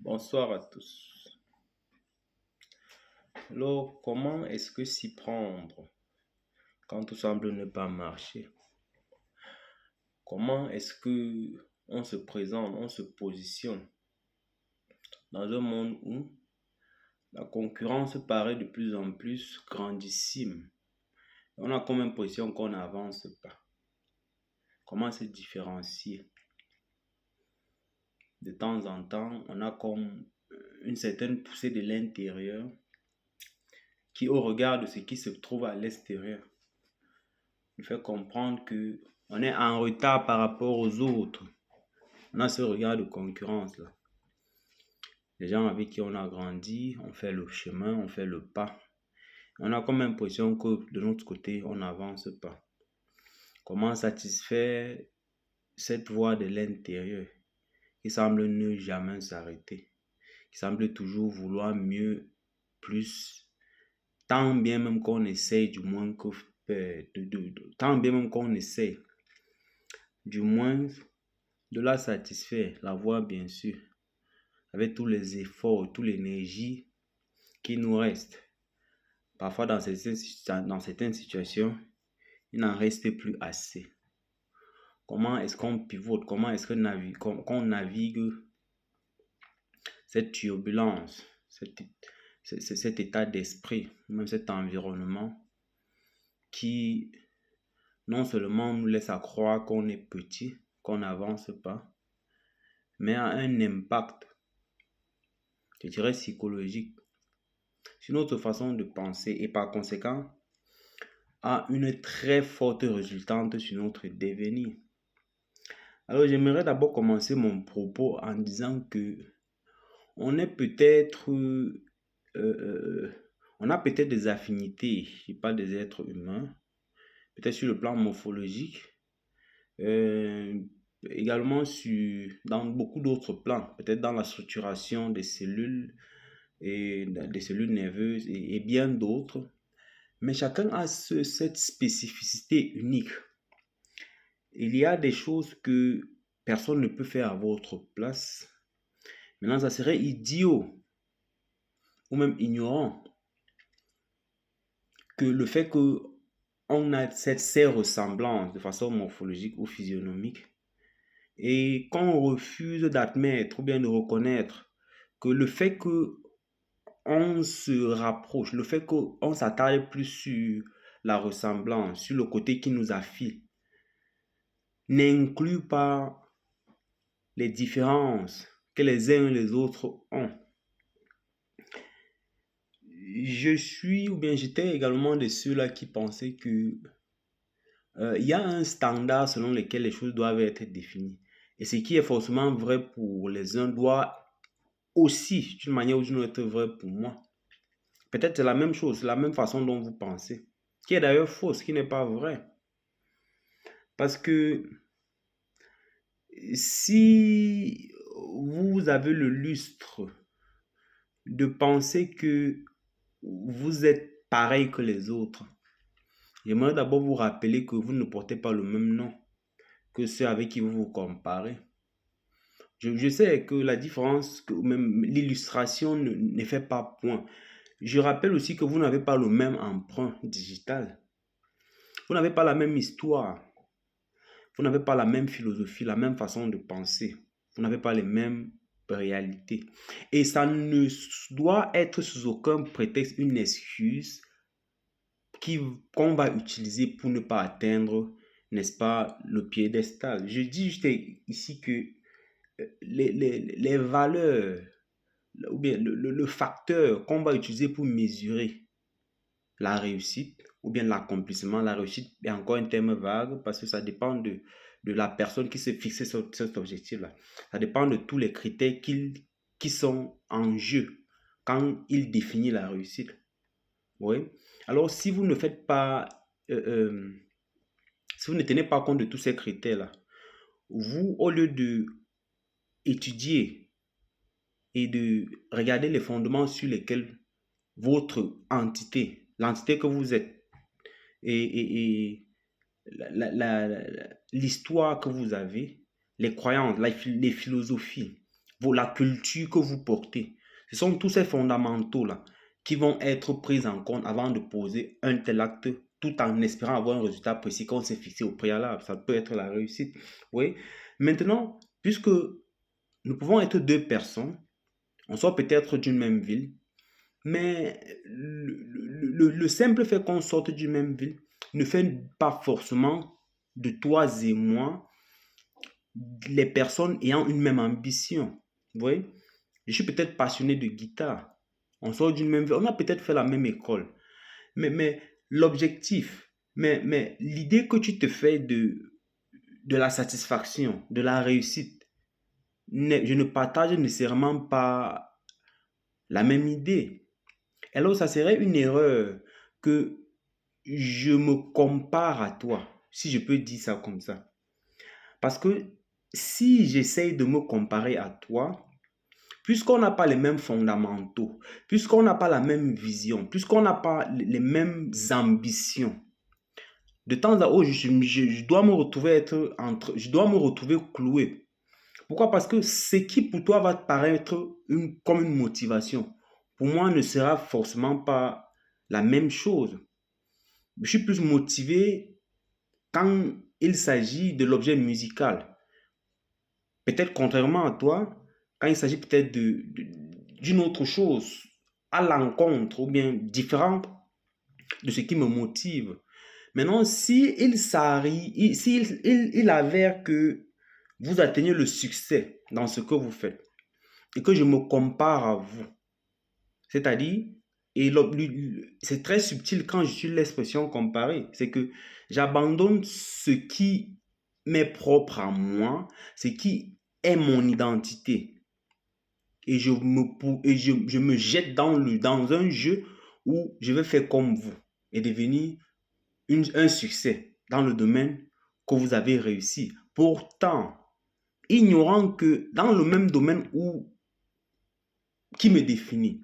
Bonsoir à tous. Alors, comment est-ce que s'y prendre quand tout semble ne pas marcher? Comment est-ce que on se présente, on se positionne dans un monde où la concurrence paraît de plus en plus grandissime? On a comme impression qu'on n'avance pas. Comment se différencier? De temps en temps, on a comme une certaine poussée de l'intérieur qui, au regard de ce qui se trouve à l'extérieur, nous fait comprendre que on est en retard par rapport aux autres. On a ce regard de concurrence là. Les gens avec qui on a grandi, on fait le chemin, on fait le pas. On a comme l'impression que de notre côté, on n'avance pas. Comment satisfaire cette voix de l'intérieur qui semble ne jamais s'arrêter, qui semble toujours vouloir mieux, plus, tant bien même qu'on essaye, du moins que tant bien même qu'on essaye, du moins de la satisfaire, la voix bien sûr, avec tous les efforts, toute l'énergie qui nous reste. Parfois dans certaines situations, il n'en reste plus assez. Comment est-ce qu'on pivote? Comment est-ce qu'on navigue cette turbulence, cet état d'esprit, même cet environnement qui non seulement nous laisse à croire qu'on est petit, qu'on n'avance pas, mais a un impact, je dirais, psychologique sur notre façon de penser et par conséquent a une très forte résultante sur notre devenir. Alors j'aimerais d'abord commencer mon propos en disant que on est peut-être on a peut-être des affinités, je ne sais pas, des êtres humains, peut-être sur le plan morphologique, également dans beaucoup d'autres plans, peut-être dans la structuration des cellules et des cellules nerveuses et bien d'autres. Mais chacun a cette spécificité unique. Il y a des choses que personne ne peut faire à votre place. Maintenant, ça serait idiot ou même ignorant que le fait qu'on a ces ressemblances de façon morphologique ou physionomique et qu'on refuse d'admettre ou bien de reconnaître que le fait que on se rapproche, le fait qu'on s'attarde plus sur la ressemblance, sur le côté qui nous affile, n'inclut pas les différences que les uns et les autres ont. Je suis ou bien j'étais également de ceux-là qui pensaient que il y a un standard selon lequel les choses doivent être définies. Et ce qui est forcément vrai pour les uns doit aussi, d'une manière ou d'une autre, être vrai pour moi. Peut-être c'est la même chose, la même façon dont vous pensez, qui est d'ailleurs fausse, qui n'est pas vrai. Parce que si vous avez le lustre de penser que vous êtes pareil que les autres, j'aimerais d'abord vous rappeler que vous ne portez pas le même nom que ceux avec qui vous vous comparez. Je sais que la différence, que même l'illustration ne fait pas point. Je rappelle aussi que vous n'avez pas le même emprunt digital. Vous n'avez pas la même histoire. Vous n'avez pas la même philosophie, la même façon de penser. Vous n'avez pas les mêmes réalités. Et ça ne doit être sous aucun prétexte une excuse qu'on va utiliser pour ne pas atteindre, n'est-ce pas, le piédestal. Je dis juste ici que les valeurs ou bien le facteur qu'on va utiliser pour mesurer la réussite ou bien l'accomplissement, la réussite est encore un terme vague parce que ça dépend de la personne qui s'est fixé cet objectif-là. Ça dépend de tous les critères qui sont en jeu quand il définit la réussite. Oui. Alors, si vous ne faites pas, si vous ne tenez pas compte de tous ces critères-là, vous, au lieu de étudier et de regarder les fondements sur lesquels votre entité, l'entité que vous êtes, et l'histoire que vous avez, les croyances, les philosophies, la culture que vous portez. Ce sont tous ces fondamentaux-là qui vont être pris en compte avant de poser un tel acte, tout en espérant avoir un résultat précis qu'on s'est fixé au préalable. Ça peut être la réussite. Oui. Maintenant, puisque nous pouvons être deux personnes, on soit peut-être d'une même ville, mais le simple fait qu'on sorte d'une même ville ne fait pas forcément de toi et moi les personnes ayant une même ambition. Vous voyez? Je suis peut-être passionné de guitare. On sort d'une même ville, on a peut-être fait la même école. Mais l'objectif, mais l'idée que tu te fais de la satisfaction, de la réussite, je ne partage nécessairement pas la même idée. Alors, ça serait une erreur que je me compare à toi, si je peux dire ça comme ça. Parce que si j'essaye de me comparer à toi, puisqu'on n'a pas les mêmes fondamentaux, puisqu'on n'a pas la même vision, puisqu'on n'a pas les mêmes ambitions, de temps à autre, je dois me retrouver je dois me retrouver cloué. Pourquoi? Parce que ce qui pour toi va te paraître comme une motivation, pour moi ne sera forcément pas la même chose. Je suis plus motivé quand il s'agit de l'objet musical. Peut-être contrairement à toi, quand il s'agit peut-être d'une autre chose, à l'encontre ou bien différent de ce qui me motive. Maintenant, si il avère que vous atteignez le succès dans ce que vous faites et que je me compare à vous, c'est-à-dire, c'est très subtil quand j'utilise l'expression comparer, c'est que j'abandonne ce qui m'est propre à moi, ce qui est mon identité. Et je me jette dans un jeu où je vais faire comme vous et devenir un succès dans le domaine que vous avez réussi. Pourtant, ignorant que dans le même domaine qui me définit,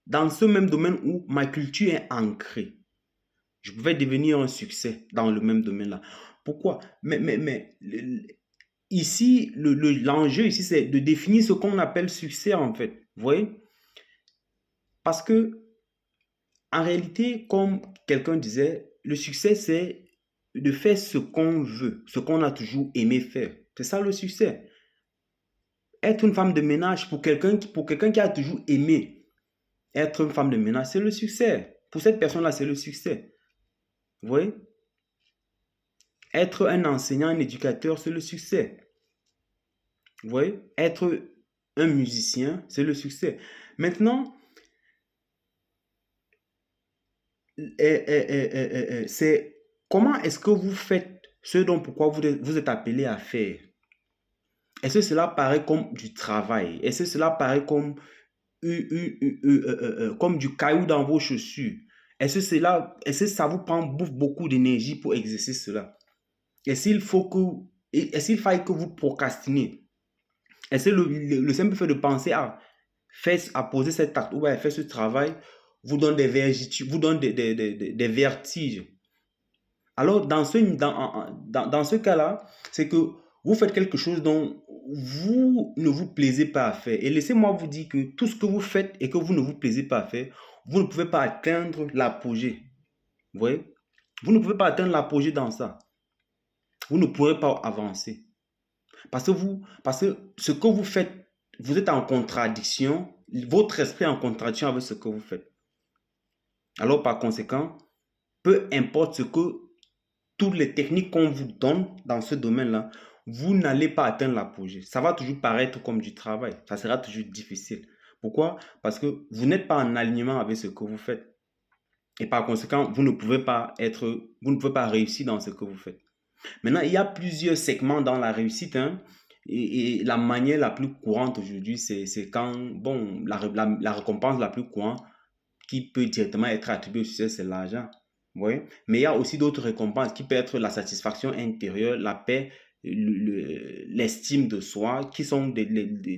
dans ce même domaine où ma culture est ancrée, je pouvais devenir un succès dans le même domaine-là. Pourquoi? Ici, l'enjeu ici, c'est de définir ce qu'on appelle succès, en fait. Vous voyez? Parce que, en réalité, comme quelqu'un disait, le succès, c'est de faire ce qu'on veut, ce qu'on a toujours aimé faire. C'est ça le succès. Être une femme de ménage pour quelqu'un qui a toujours aimé être une femme de ménage, c'est le succès. Pour cette personne-là, c'est le succès. Vous voyez? Être un enseignant, un éducateur, c'est le succès. Vous voyez? Être un musicien, c'est le succès. Maintenant, c'est comment est-ce que vous faites ce dont pourquoi vous êtes appelé à faire? Est-ce que cela paraît comme du travail? Est-ce que cela paraît comme du caillou dans vos chaussures? Est-ce que ça vous prend beaucoup d'énergie pour exercer cela? Est-ce qu'il faille que vous procrastinez? Est-ce que le simple fait de penser à poser cet acte ou à faire ce travail vous donne des vertiges, des vertiges? Alors, dans ce cas-là, c'est que vous faites quelque chose dont vous ne vous plaisez pas à faire. Et laissez-moi vous dire que tout ce que vous faites et que vous ne vous plaisez pas à faire, vous ne pouvez pas atteindre l'apogée. Vous voyez? Vous ne pouvez pas atteindre l'apogée dans ça. Vous ne pourrez pas avancer. Parce que ce que vous faites, vous êtes en contradiction, votre esprit est en contradiction avec ce que vous faites. Alors, par conséquent, peu importe toutes les techniques qu'on vous donne dans ce domaine-là, vous n'allez pas atteindre l'apogée. Ça va toujours paraître comme du travail. Ça sera toujours difficile. Pourquoi? Parce que vous n'êtes pas en alignement avec ce que vous faites. Et par conséquent, vous ne pouvez pas réussir dans ce que vous faites. Maintenant, il y a plusieurs segments dans la réussite, hein, et la manière la plus courante aujourd'hui, c'est quand, bon, la récompense la plus courante qui peut directement être attribuée au succès, c'est l'argent. Oui. Mais il y a aussi d'autres récompenses qui peuvent être la satisfaction intérieure, la paix, l'estime de soi, qui sont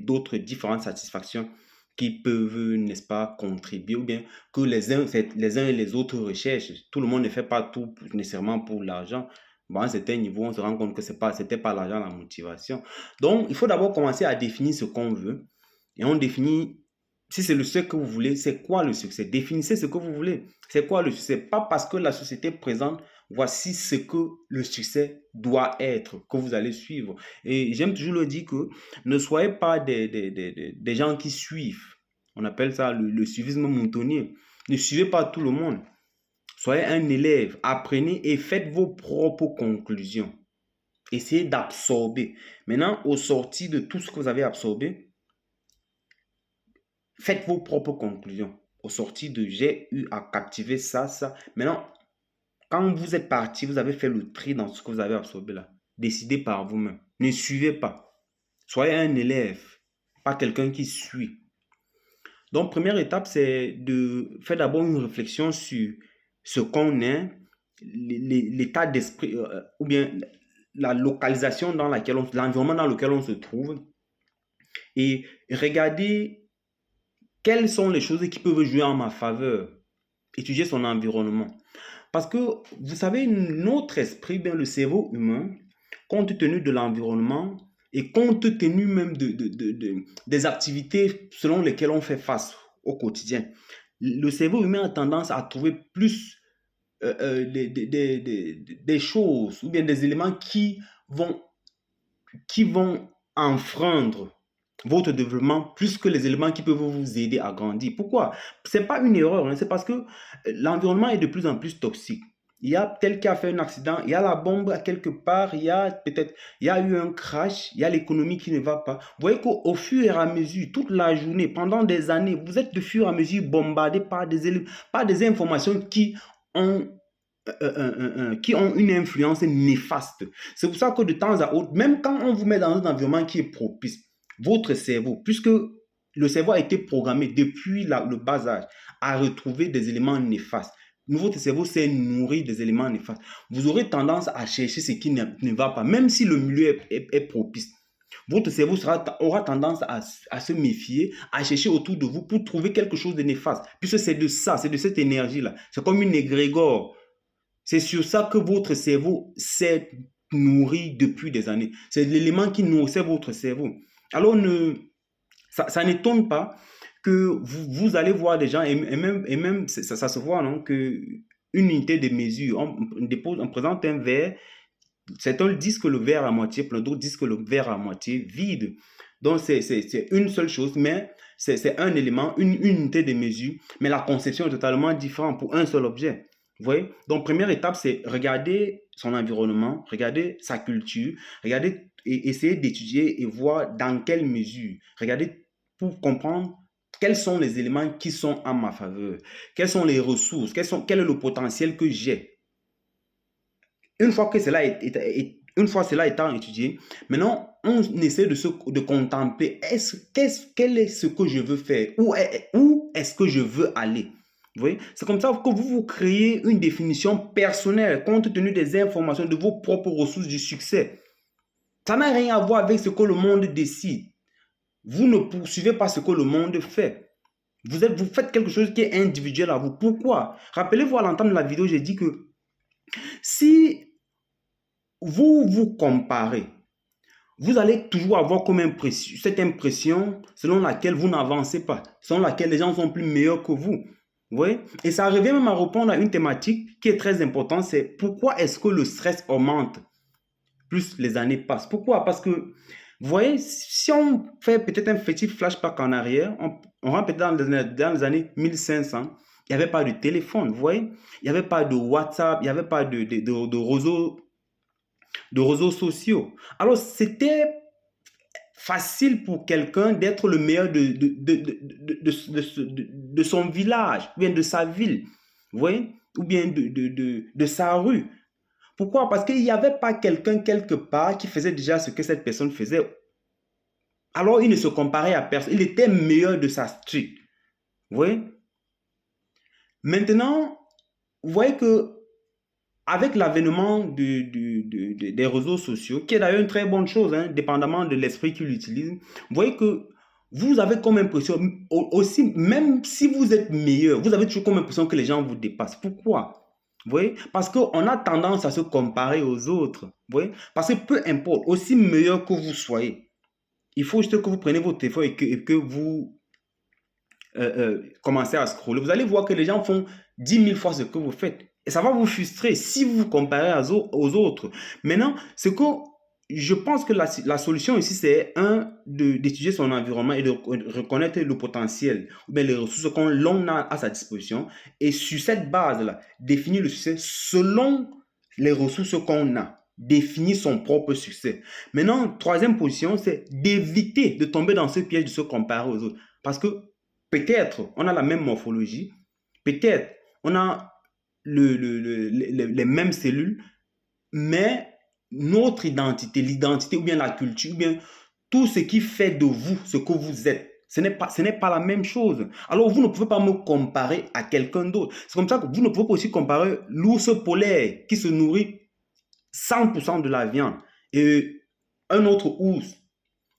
d'autres différentes satisfactions qui peuvent, n'est-ce pas, contribuer, ou bien que les uns et les autres recherchent. Tout le monde ne fait pas tout nécessairement pour l'argent. Bon, à un certain niveau, on se rend compte que c'était pas l'argent, la motivation. Donc, il faut d'abord commencer à définir ce qu'on veut. Et on définit, si c'est le succès que vous voulez, c'est quoi le succès? Définissez ce que vous voulez. C'est quoi le succès? Pas parce que la société présente, voici ce que le succès doit être, que vous allez suivre. Et j'aime toujours le dire que ne soyez pas des gens qui suivent. On appelle ça le suivisme moutonnier. Ne suivez pas tout le monde. Soyez un élève, apprenez et faites vos propres conclusions. Essayez d'absorber. Maintenant, au sorti de tout ce que vous avez absorbé, faites vos propres conclusions. Au sorti de j'ai eu à captiver ça, ça. Maintenant, quand vous êtes parti, vous avez fait le tri dans ce que vous avez absorbé là. Décidez par vous-même. Ne suivez pas. Soyez un élève, pas quelqu'un qui suit. Donc, première étape, c'est de faire d'abord une réflexion sur ce qu'on est, l'état d'esprit, ou bien la localisation dans laquelle l'environnement dans lequel on se trouve, et regarder quelles sont les choses qui peuvent jouer en ma faveur. Étudier son environnement. Parce que, vous savez, notre esprit, bien le cerveau humain, compte tenu de l'environnement et compte tenu même des activités selon lesquelles on fait face au quotidien, le cerveau humain a tendance à trouver plus des choses ou bien des éléments qui vont enfreindre votre développement plus que les éléments qui peuvent vous aider à grandir. Pourquoi? Ce n'est pas une erreur, hein, c'est parce que l'environnement est de plus en plus toxique. Il y a tel qui a fait un accident, il y a la bombe quelque part, il y a eu un crash, il y a l'économie qui ne va pas. Vous voyez qu'au fur et à mesure, toute la journée, pendant des années, vous êtes de fur et à mesure bombardé par des informations qui ont une influence néfaste. C'est pour ça que de temps à autre, même quand on vous met dans un environnement qui est propice, votre cerveau, puisque le cerveau a été programmé depuis le bas âge à retrouver des éléments néfastes, votre cerveau s'est nourri des éléments néfastes. Vous aurez tendance à chercher ce qui ne va pas, même si le milieu est propice. Votre cerveau aura tendance à se méfier, à chercher autour de vous pour trouver quelque chose de néfaste. Puisque c'est de ça, c'est de cette énergie-là. C'est comme une égrégore. C'est sur ça que votre cerveau s'est nourri depuis des années. C'est l'élément qui nourrissait votre cerveau. Alors, ça n'étonne pas que vous allez voir des gens, et même ça se voit, non, que une unité de mesure, on présente un verre, certains disent que le verre à moitié plein, d'autres disent que le verre à moitié vide. Donc, c'est une seule chose, mais c'est un élément, une unité de mesure, mais la conception est totalement différente pour un seul objet. Vous voyez? Donc, première étape, c'est regarder son environnement, regarder sa culture, regarder et essayer d'étudier et voir dans quelle mesure. Regarder pour comprendre quels sont les éléments qui sont en ma faveur, quelles sont les ressources, quel est le potentiel que j'ai. Une fois que cela étant étudié, maintenant, on essaie de contempler quel est ce que je veux faire, où est-ce que je veux aller. Vous voyez? C'est comme ça que vous créez une définition personnelle compte tenu des informations de vos propres ressources du succès. Ça n'a rien à voir avec ce que le monde décide. Vous ne poursuivez pas ce que le monde fait. Vous faites quelque chose qui est individuel à vous. Pourquoi? Rappelez-vous à l'entendre de la vidéo, j'ai dit que si vous vous comparez, vous allez toujours avoir comme cette impression selon laquelle vous n'avancez pas, selon laquelle les gens sont plus meilleurs que vous. Vous voyez? Et ça revient même à répondre à une thématique qui est très importante, c'est pourquoi est-ce que le stress augmente plus les années passent? Pourquoi? Parce que, vous voyez, si on fait peut-être un petit flashback en arrière, on rentre peut-être dans les années 1500, il n'y avait pas de téléphone, vous voyez? Il n'y avait pas de WhatsApp, il n'y avait pas de réseaux sociaux. Alors, c'était facile pour quelqu'un d'être le meilleur de son village, ou bien de sa ville, vous voyez, ou bien de sa rue. Pourquoi? Parce qu'il n'y avait pas quelqu'un quelque part qui faisait déjà ce que cette personne faisait. Alors, il ne se comparait à personne. Il était meilleur de sa street. Vous voyez? Maintenant, vous voyez que avec l'avènement des réseaux sociaux, qui est d'ailleurs une très bonne chose, hein, dépendamment de l'esprit qu'ils utilisent, vous voyez que vous avez comme impression, aussi, même si vous êtes meilleur, vous avez toujours comme impression que les gens vous dépassent. Pourquoi? Vous voyez? Parce qu'on a tendance à se comparer aux autres. Vous voyez? Parce que peu importe, aussi meilleur que vous soyez, il faut juste que vous preniez votre téléphone et que vous commencez à scroller. Vous allez voir que les gens font 10 000 fois ce que vous faites. Et ça va vous frustrer si vous vous comparez aux autres. Maintenant, ce que je pense que la solution ici, c'est d'étudier son environnement et de reconnaître le potentiel ou bien les ressources qu'on l'on a à sa disposition. Et sur cette base-là, définir le succès selon les ressources qu'on a. Définir son propre succès. Maintenant, troisième position, c'est d'éviter de tomber dans ce piège de se comparer aux autres. Parce que peut-être on a la même morphologie, peut-être on a les mêmes cellules, mais notre identité, l'identité ou bien la culture, ou bien tout ce qui fait de vous ce que vous êtes, ce n'est pas la même chose. Alors vous ne pouvez pas me comparer à quelqu'un d'autre. C'est comme ça que vous ne pouvez pas aussi comparer l'ours polaire qui se nourrit 100% de la viande et un autre ours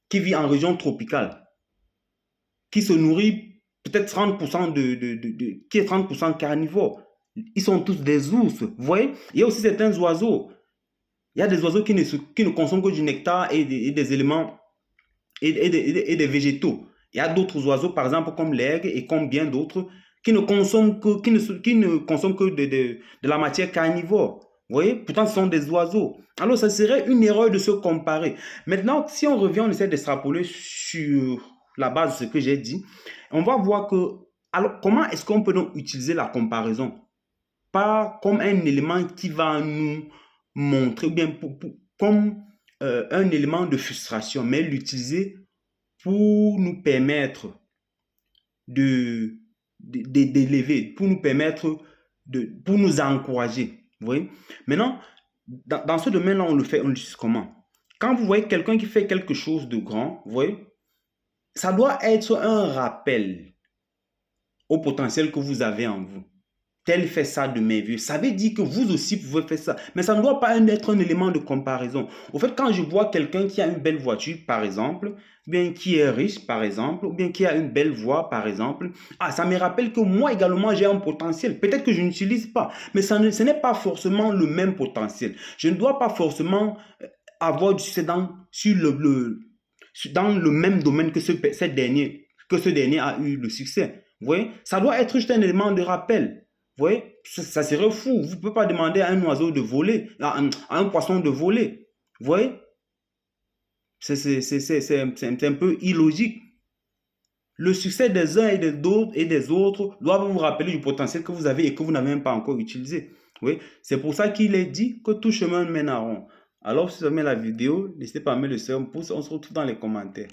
qui vit en région tropicale, qui se nourrit peut-être 30% qui est 30% carnivore. Ils sont tous des ours, vous voyez? Il y a aussi certains oiseaux. Il y a des oiseaux qui ne consomment que du nectar et des éléments et des végétaux. Il y a d'autres oiseaux, par exemple, comme l'aigle et comme bien d'autres, qui ne consomment que de la matière carnivore. Vous voyez? Pourtant, ce sont des oiseaux. Alors, ça serait une erreur de se comparer. Maintenant, si on revient, on essaie d'extrapoler sur la base de ce que j'ai dit, on va voir que, alors, comment est-ce qu'on peut donc utiliser la comparaison? Pas comme un élément qui va nous montrer, ou bien comme un élément de frustration, mais l'utiliser pour nous permettre d'élever, pour nous permettre pour nous encourager. Vous voyez? Maintenant, dans ce domaine-là, on l'utilise comment? Quand vous voyez quelqu'un qui fait quelque chose de grand, vous voyez, ça doit être un rappel au potentiel que vous avez en vous. Tel fait ça de merveilleux. Ça veut dire que vous aussi pouvez faire ça. Mais ça ne doit pas être un élément de comparaison. Au fait, quand je vois quelqu'un qui a une belle voiture, par exemple, bien qui est riche, par exemple, ou bien qui a une belle voix, par exemple, ça me rappelle que moi également, j'ai un potentiel. Peut-être que je n'utilise pas, mais ce n'est pas forcément le même potentiel. Je ne dois pas forcément avoir du succès dans le même domaine que ce dernier a eu le succès. Vous voyez? Ça doit être juste un élément de rappel. Vous voyez, ça serait fou. Vous ne pouvez pas demander à un oiseau de voler, à un poisson de voler. Vous voyez, c'est un peu illogique. Le succès des uns et des autres doit vous rappeler du potentiel que vous avez et que vous n'avez même pas encore utilisé. Oui, c'est pour ça qu'il est dit que tout chemin mène à rond. Alors, si vous aimez la vidéo, n'hésitez pas à mettre le pouce. On se retrouve dans les commentaires.